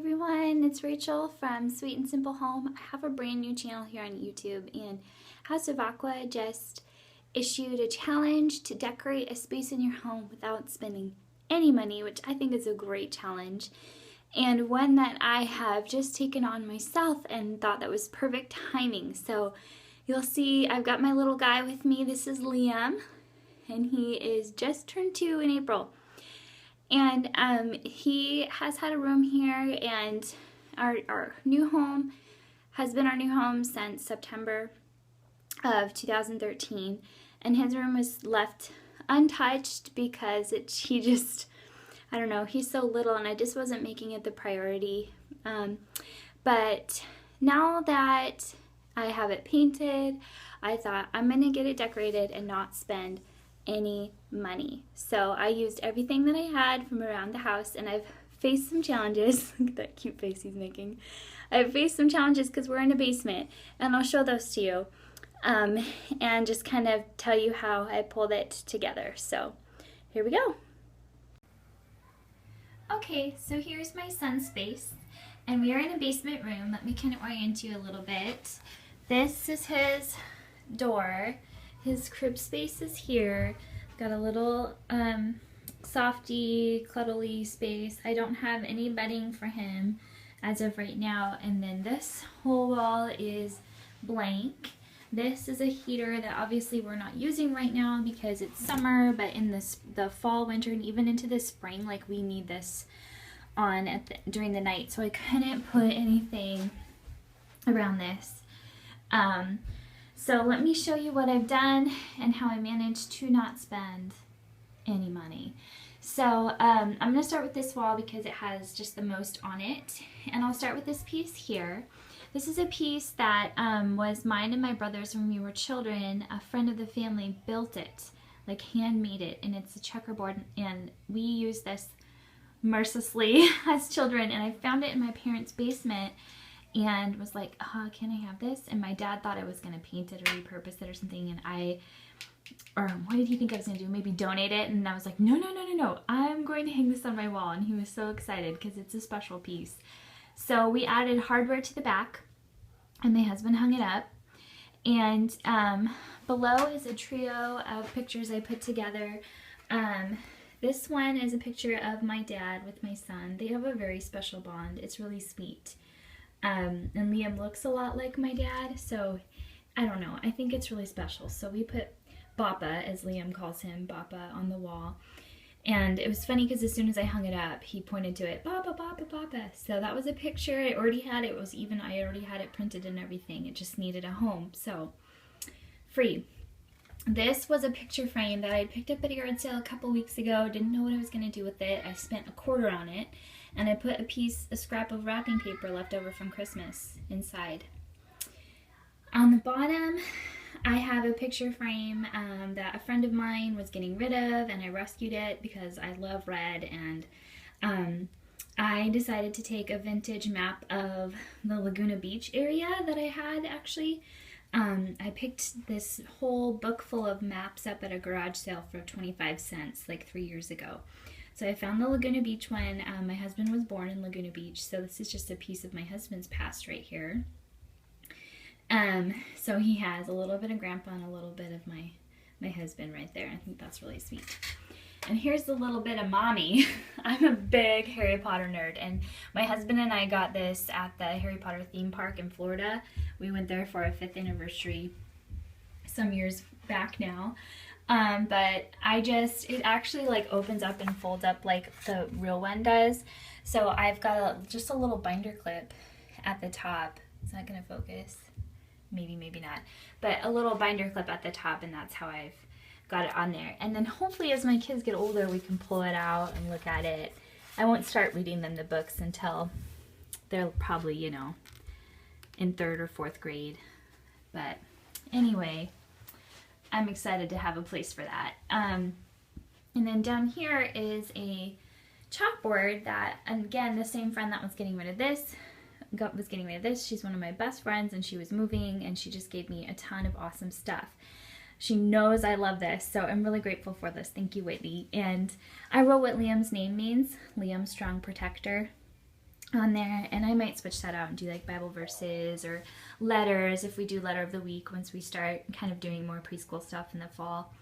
everyone, it's Rachel from Sweet and Simple Home. I have a brand new channel here on YouTube, and House of Aqua just issued a challenge to decorate a space in your home without spending any money, which I think is a great challenge, and one that I have just taken on myself and thought that was perfect timing. So you'll see I've got my little guy with me. This is Liam, and he is just turned 2 in April. And he has had a room here, and our new home has been our new home since September of 2013. And his room was left untouched because I don't know, he's so little and I just wasn't making it the priority. But now that I have it painted, I thought I'm going to get it decorated and not spend any money. So I used everything that I had from around the house, and I've faced some challenges. Look at that cute face he's making. I've faced some challenges because we're in a basement, and I'll show those to you and just kind of tell you how I pulled it together. So here we go. Okay, so here's my son's space, and we are in a basement room. Let me kind of orient you a little bit. This is his door. His crib space is here. Got a little softy, cuddly space. I don't have any bedding for him as of right now. And then this whole wall is blank. This is a heater that obviously we're not using right now because it's summer, but in the fall, winter, and even into the spring, like we need this on during the night. So I couldn't put anything around this. So let me show you what I've done and how I managed to not spend any money. So I'm going to start with this wall because it has just the most on it. And I'll start with this piece here. This is a piece that was mine and my brother's when we were children. A friend of the family built it, like handmade it, and it's a checkerboard. And we used this mercilessly as children, and I found it in my parents' basement and was like, can I have this? And my dad thought I was going to paint it or repurpose it or something, and what did he think I was going to do? Maybe donate it? And I was like, no, I'm going to hang this on my wall. And he was so excited because it's a special piece. So we added hardware to the back, and my husband hung it up. And below is a trio of pictures I put together. This one is a picture of my dad with my son. They have a very special bond. It's really sweet. And Liam looks a lot like my dad, so I don't know. I think it's really special. So we put Bappa, as Liam calls him, Bappa, on the wall. And it was funny because as soon as I hung it up, he pointed to it, Bappa, Bappa, Bappa. So that was a picture. I already had it. I already had it printed and everything. It just needed a home. So free. This was a picture frame that I picked up at a yard sale a couple weeks ago. Didn't know what I was going to do with it. I spent $0.25 on it. And I put a scrap of wrapping paper left over from Christmas inside. On the bottom, I have a picture frame that a friend of mine was getting rid of, and I rescued it because I love red, and I decided to take a vintage map of the Laguna Beach area that I had actually. I picked this whole book full of maps up at a garage sale for 25 cents like 3 years ago. So I found the Laguna Beach one. My husband was born in Laguna Beach, so this is just a piece of my husband's past right here. So he has a little bit of Grandpa and a little bit of my husband right there. I think that's really sweet. And here's a little bit of Mommy. I'm a big Harry Potter nerd, and my husband and I got this at the Harry Potter theme park in Florida. We went there for our 5th anniversary some years back now. But it actually like opens up and folds up like the real one does. So I've got just a little binder clip at the top. Is that gonna focus? Maybe, maybe not. But a little binder clip at the top, and that's how I've got it on there. And then hopefully as my kids get older, we can pull it out and look at it. I won't start reading them the books until they're probably, in 3rd or 4th grade. But anyway, I'm excited to have a place for that. And then down here is a chalkboard that, again, the same friend that was getting rid of this, She's one of my best friends, and she was moving, and she just gave me a ton of awesome stuff. She knows I love this, so I'm really grateful for this. Thank you, Whitney. And I wrote what Liam's name means, Liam Strong Protector. on there, and I might switch that out and do like Bible verses or letters if we do letter of the week once we start kind of doing more preschool stuff in the fall.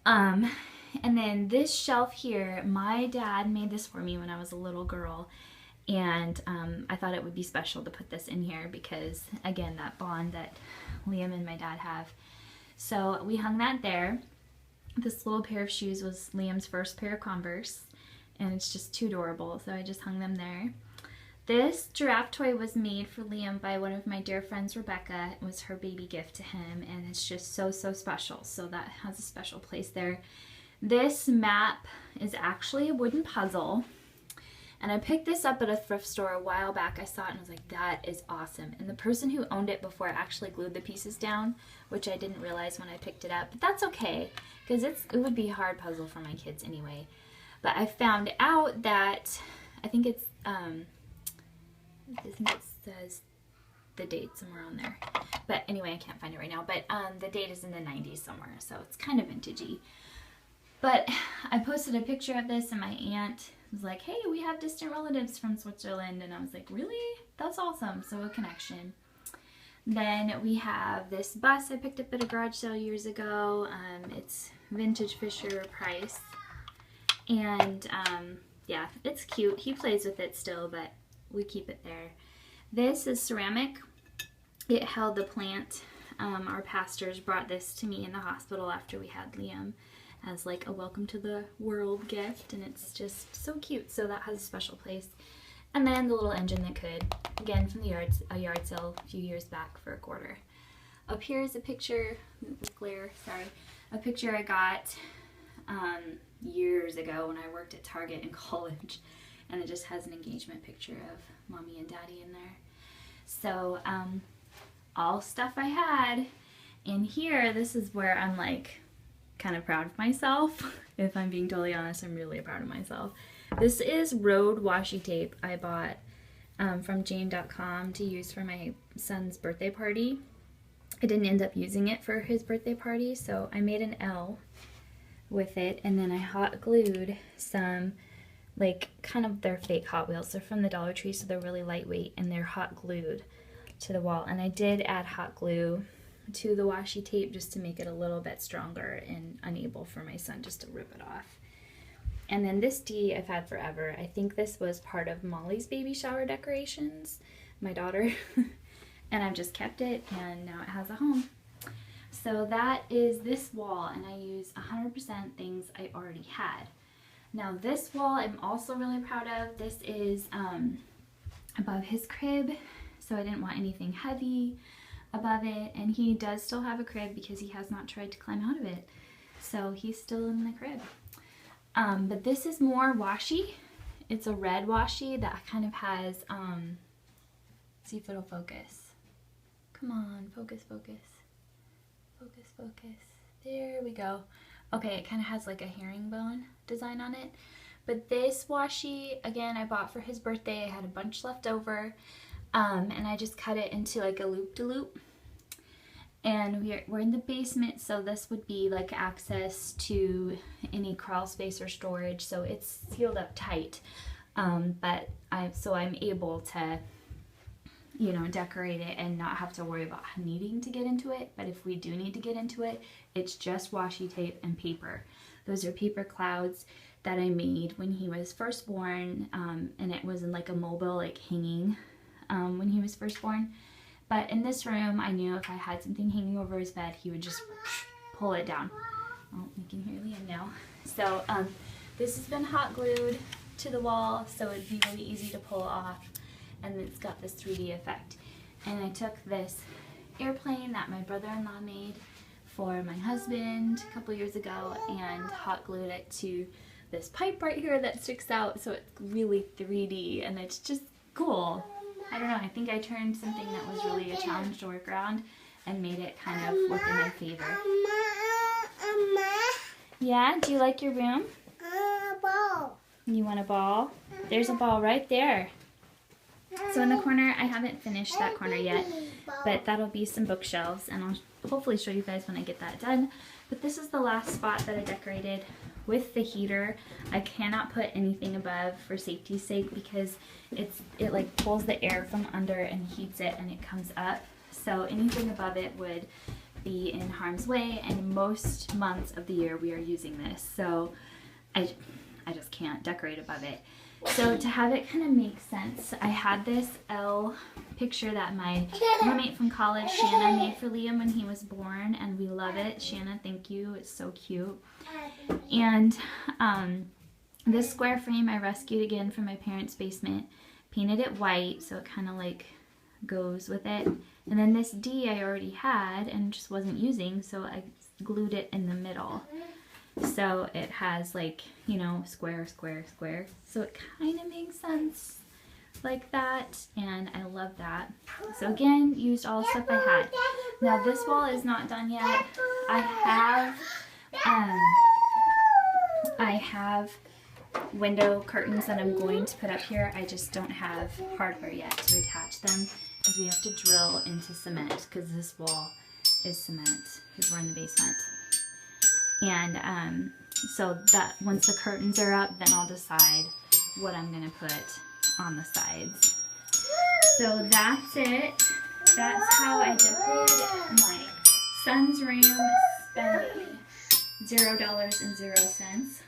And then this shelf here, my dad made this for me when I was a little girl, and I thought it would be special to put this in here because, again, that bond that Liam and my dad have. So we hung that there. This little pair of shoes was Liam's first pair of Converse, and it's just too adorable, so I just hung them there. This giraffe toy was made for Liam by one of my dear friends, Rebecca. It was her baby gift to him, and it's just so, so special, so that has a special place there. This map is actually a wooden puzzle, and I picked this up at a thrift store a while back. I saw it and I was like, that is awesome. And the person who owned it before actually glued the pieces down, which I didn't realize when I picked it up, but that's okay, because it would be a hard puzzle for my kids anyway. But I found out that, I think it says the date somewhere on there. But anyway, I can't find it right now. But the date is in the 90s somewhere, so it's kind of vintagey. But I posted a picture of this, and my aunt was like, hey, we have distant relatives from Switzerland. And I was like, really? That's awesome. So a connection. Then we have this bus I picked up at a garage sale years ago. It's vintage Fisher Price. And yeah, it's cute. He plays with it still, but we keep it there. This is ceramic. It held the plant. Our pastors brought this to me in the hospital after we had Liam as like a welcome to the world gift, and it's just so cute. So that has a special place. And then the little engine that could, again from the yard sale a few years back for $1. Up here is a picture, glare, sorry, a picture I got years ago when I worked at Target in college, and it just has an engagement picture of mommy and daddy in there. So all stuff I had in here. This is where I'm like kind of proud of myself. If I'm being totally honest, I'm really proud of myself. This is road washi tape I bought from Jane.com to use for my son's birthday party. I didn't end up using it for his birthday party, so I made an L with it, and then I hot glued some, like, kind of, they're fake Hot Wheels. They're from the Dollar Tree, so they're really lightweight, and they're hot glued to the wall. And I did add hot glue to the washi tape just to make it a little bit stronger and unable for my son just to rip it off. And then this D I've had forever. I think this was part of Molly's baby shower decorations, my daughter, and I've just kept it, and now it has a home. So that is this wall, and I use 100% things I already had. Now this wall I'm also really proud of. This is above his crib, so I didn't want anything heavy above it, and he does still have a crib because he has not tried to climb out of it. So he's still in the crib. But this is more washi. It's a red washi that kind of has, see if it'll focus. Come on, focus, focus. Focus, focus. There we go. Okay, it kind of has like a herringbone design on it. But this washi, again, I bought for his birthday. I had a bunch left over. And I just cut it into like a loop-de-loop. And we're in the basement, so this would be like access to any crawl space or storage. So it's sealed up tight. But I'm able to, you know, decorate it and not have to worry about needing to get into it. But if we do need to get into it, it's just washi tape and paper. Those are paper clouds that I made when he was first born, and it was in like a mobile, like hanging when he was first born. But in this room, I knew if I had something hanging over his bed, he would just pull it down. Oh, you can hear Liam now. So this has been hot glued to the wall, so it'd be really easy to pull off. And it's got this 3D effect. And I took this airplane that my brother-in-law made for my husband a couple years ago and hot glued it to this pipe right here that sticks out, so it's really 3D, and it's just cool. I don't know, I think I turned something that was really a challenge to work around and made it kind of work in my favor. Yeah, do you like your room? Ball. You want a ball? There's a ball right there. So in the corner, I haven't finished that corner yet, but that'll be some bookshelves, and I'll hopefully show you guys when I get that done. But this is the last spot that I decorated with the heater, I cannot put anything above for safety's sake because it like pulls the air from under and heats it and it comes up. So anything above it would be in harm's way, and most months of the year we are using this. So I just can't decorate above it. So to have it kind of make sense, I had this L picture that my roommate from college, Shanna, made for Liam when he was born, and we love it. Shanna, thank you. It's so cute. And this square frame I rescued again from my parents' basement, painted it white so it kind of like goes with it. And then this D I already had and just wasn't using, so I glued it in the middle. So it has like, you know, square, square, square. So it kind of makes sense like that, and I love that. So again, used all the stuff I had. Now this wall is not done yet. I have window curtains that I'm going to put up here. I just don't have hardware yet to attach them because we have to drill into cement because this wall is cement because we're in the basement. And so that once the curtains are up, then I'll decide what I'm gonna put on the sides. So that's it. That's how I decorated my son's room, spending $0.00.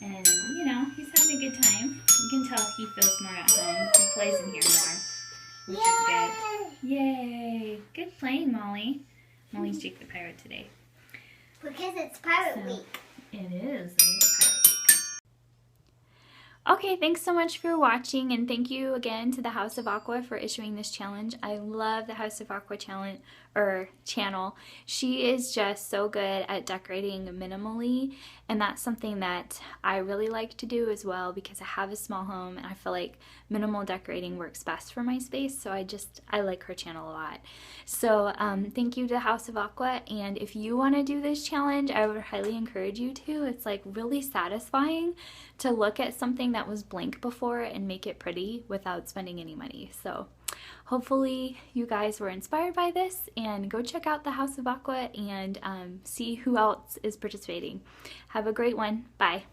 And you know, he's having a good time. You can tell he feels more at home. He plays in here more, which is good. Yay! Good playing, Molly. Molly's Jake the Pirate today. Because it's Pirate Week. It is Pirate Week. Okay, thanks so much for watching, and thank you again to the House of Aqua for issuing this challenge. I love the House of Aqua channel. She is just so good at decorating minimally, and that's something that I really like to do as well because I have a small home and I feel like minimal decorating works best for my space, so I like her channel a lot. So thank you to House of Aqua, and if you want to do this challenge, I would highly encourage you to. It's like really satisfying to look at something that was blank before and make it pretty without spending any money. So hopefully you guys were inspired by this, and go check out the House of Aqua and see who else is participating. Have a great one. Bye.